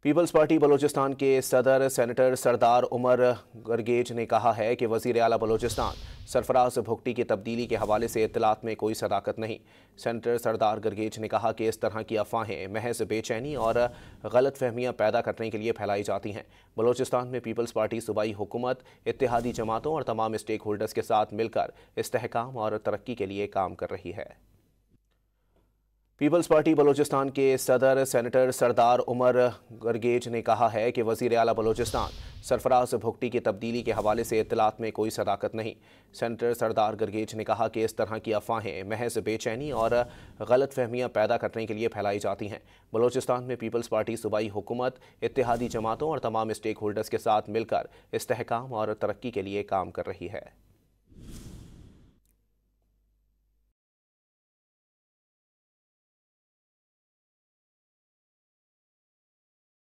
Peoples party Balochistan के सदर senator सरदार उमर गर्गेज ने कहा है कि वज़ीर आला बलूचिस्तान सरफराज भुगटी की तब्दीली के हवाले से इत्तलात में कोई सदाकत नहीं। सेनेटर सरदार गर्गेज ने कहा कि इस तरह की अफवाहें महज बेचैनी और गलत फहमियाँ पैदा करने के लिए फैलाई जाती हैं। बलूचिस्तान में पीपल्स पार्टी सूबाई हुकूमत इत्तेहादी जमातों और तमाम स्टेक होल्डर्स के साथ मिलकर इस्तेहकाम और तरक्की के लिए काम कर रही है। पीपल्स पार्टी बलूचिस्तान के सदर सेनेटर सरदार उमर गर्गेज ने कहा है कि वज़ीर आला बलूचिस्तान सरफराज भुगटी की तब्दीली के हवाले से इत्तलात में कोई सदाकत नहीं। सेनेटर सरदार गर्गेज ने कहा कि इस तरह की अफवाहें महज बेचैनी और गलत फहमियाँ पैदा करने के लिए फैलाई जाती हैं। बलूचिस्तान में पीपल्स पार्टी सूबाई हुकूमत इत्तेहादी जमातों और तमाम स्टेक होल्डर्स के साथ मिलकर इस्तेहकाम और तरक्की के लिए काम कर रही है।